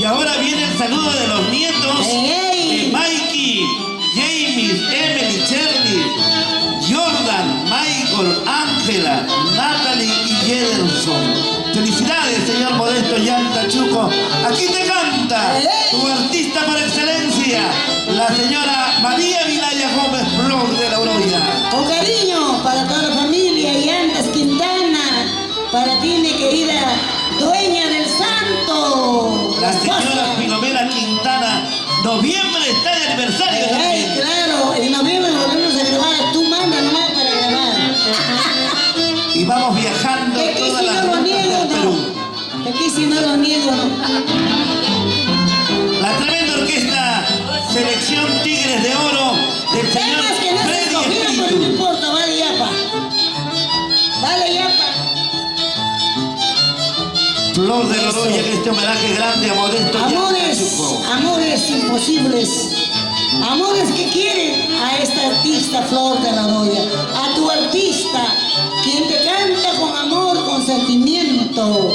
Y ahora viene el saludo de los nietos ¡Ey! de Mikey, James, Emily, Shirley, Jordan, Michael, Ángela, Natalie y Jederson. Felicidades, señor Modesto Llanta Chuco. Aquí te canta tu artista por excelencia, la señora María Vilaya Gómez Flor de la Aurora. Con cariño para toda la familia Llantas Quintana, para ti mi querida dueña del santo. La señora Filomena Quintana, noviembre está de aniversario. Ay, claro, en noviembre volvemos a grabar, tú manda nomás para grabar. Y vamos viajando De aquí todas si las no lo rutas niego, del Perú. no. De aquí si no lo niego, no. La tremenda orquesta Selección Tigres de Oro del señor Temas que no se Freddy escogían, pero no Espíritu. importa, vale yapa. Vale yapa. Flor de la Aurora en este homenaje grande a Modesto Llanta Amores, Chuco. amores imposibles. Amores que quieren a esta artista Flor de la Aurora, a tu artista, quien te canta con amor, con sentimiento.